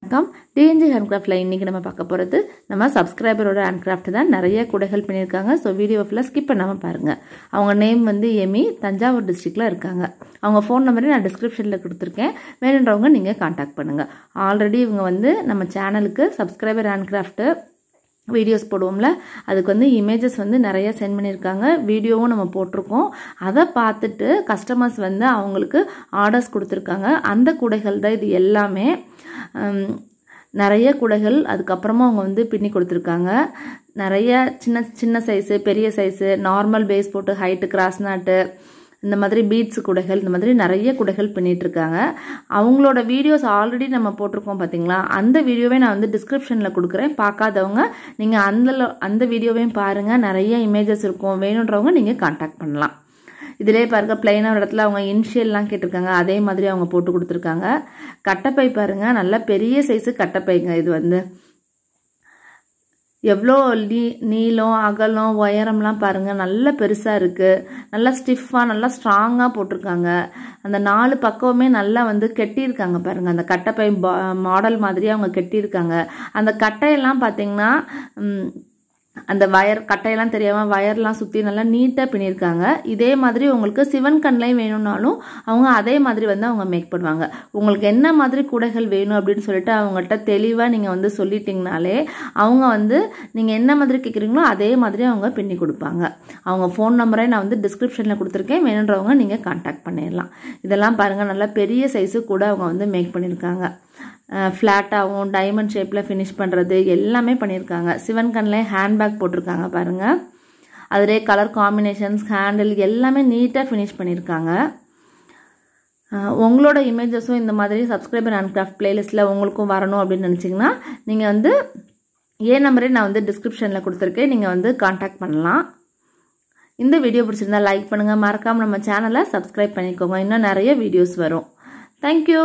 வணக்கம் டிஎன்ஜி ஹேண்ட்கிராஃப்ட்ல இன்னைக்கு நம்ம பார்க்க போறது நம்ம சப்ஸ்கிரைபரோட ஹேண்ட்கிராஃப்ட் தான். நிறைய கூடைகள் பண்ணியிருக்காங்க. ஸோ வீடியோ ஃபுல்லாக ஸ்கிப் பண்ணாமல் பாருங்க. அவங்க நேம் வந்து எமி, தஞ்சாவூர் டிஸ்ட்ரிக்ட்ல இருக்காங்க. அவங்க ஃபோன் நம்பரை நான் டிஸ்கிரிப்ஷனில் கொடுத்துருக்கேன். வேணுன்றவங்க நீங்கள் காண்டாக்ட் பண்ணுங்க. ஆல்ரெடி இவங்க வந்து நம்ம சேனலுக்கு சப்ஸ்கிரைபர் ஹேண்ட்கிராஃப்ட் வீடியோஸ் போடுவோம்ல, அதுக்கு வந்து இமேஜஸ் வந்து நிறைய சென்ட் பண்ணியிருக்காங்க. வீடியோவும் நம்ம போட்டிருக்கோம். அதை பார்த்துட்டு கஸ்டமர்ஸ் வந்து அவங்களுக்கு ஆர்டர்ஸ் கொடுத்துருக்காங்க. அந்த கூடைகள் தான் இது எல்லாமே. நிறைய கூடைகள் அதுக்கப்புறமா அவங்க வந்து பின்னி கொடுத்துருக்காங்க. நிறைய சின்ன சின்ன சைஸு, பெரிய சைஸு, நார்மல் பேஸ் போட்டு ஹைட்டு, கிராஸ் நாட்டு, இந்த மாதிரி பீட்ஸ் கூடைகள், இந்த மாதிரி நிறைய கூடைகள் பண்ணிட்டு இருக்காங்க. அவங்களோட வீடியோஸ் ஆல்ரெடி நம்ம போட்டிருக்கோம் பார்த்தீங்களா, அந்த வீடியோவே நான் வந்து டிஸ்கிரிப்ஷனில் கொடுக்குறேன். பார்க்காதவங்க நீங்கள் அந்த வீடியோவையும் பாருங்கள். நிறைய இமேஜஸ் இருக்கும். வேணுன்றவங்க நீங்கள் கான்டாக்ட் பண்ணலாம். இதிலே பாருங்க, பிளைனாக ஒரு இடத்துல அவங்க இனிஷியல்லாம் கேட்டிருக்காங்க. அதே மாதிரி அவங்க போட்டு கொடுத்துருக்காங்க. கட்டைப்பை பாருங்க, நல்ல பெரிய சைஸு கட்டைப்பைங்க. இது வந்து எவ்வளோ நீளம், அகலம், உயரம்லாம் பாருங்க, நல்ல பெருசாக இருக்குது. நல்லா ஸ்டிஃபாக, நல்லா ஸ்ட்ராங்காக போட்டிருக்காங்க. அந்த 4 பக்கமுமே நல்லா வந்து கெட்டியிருக்காங்க பாருங்க. அந்த கட்டைப்பை மாடல் மாதிரி அவங்க கெட்டியிருக்காங்க. அந்த கட்டையெல்லாம் பார்த்தீங்கன்னா அந்த கட்டையெல்லாம் தெரியாமல் வயர்லாம் சுற்றி நல்லா நீட்டாக பின்னியிருக்காங்க. இதே மாதிரி உங்களுக்கு சிவன் கண்ணையும் வேணும்னாலும் அவங்க அதே மாதிரி வந்து அவங்க மேக் பண்ணுவாங்க. உங்களுக்கு என்ன மாதிரி கூடைகள் வேணும் அப்படின்னு சொல்லிட்டு அவங்கள்ட்ட தெளிவாக நீங்கள் வந்து சொல்லிட்டீங்கனாலே அவங்க வந்து நீங்கள் என்ன மாதிரி கேட்குறீங்களோ அதே மாதிரி அவங்க பின்னி கொடுப்பாங்க. அவங்க ஃபோன் நம்பரை நான் வந்து டிஸ்கிரிப்ஷனில் கொடுத்துருக்கேன். வேணுன்றவங்க நீங்கள் கான்டாக்ட் பண்ணிடலாம். இதெல்லாம் பாருங்கள், நல்லா பெரிய சைஸு கூட அவங்க வந்து மேக் பண்ணியிருக்காங்க. ஃப்ளாட்டாகவும் டைமண்ட் ஷேப்பில் ஃபினிஷ் பண்ணுறது எல்லாமே பண்ணியிருக்காங்க. சிவன் கண்ணில் ஹேண்ட்பேக் போட்டிருக்காங்க பாருங்கள். அதிலே கலர் காம்பினேஷன்ஸ், ஹேண்டில் எல்லாமே நீட்டாக ஃபினிஷ் பண்ணியிருக்காங்க. உங்களோட இமேஜஸும் இந்த மாதிரி சப்ஸ்கிரைபர் ஹேண்ட்கிராஃப்ட் பிளேலிஸ்ட்டில் உங்களுக்கும் வரணும் அப்படின்னு நினச்சிங்கன்னா நீங்கள் வந்து நம்பரே நான் வந்து டிஸ்கிரிப்ஷனில் கொடுத்துருக்கேன். நீங்கள் வந்து கான்டாக்ட் பண்ணலாம். இந்த வீடியோ பிடிச்சிருந்தா லைக் பண்ணுங்கள். மறக்காமல் நம்ம சேனலை சப்ஸ்கிரைப் பண்ணிக்கோங்க. இன்னும் நிறைய வீடியோஸ் வரும். தேங்க்யூ.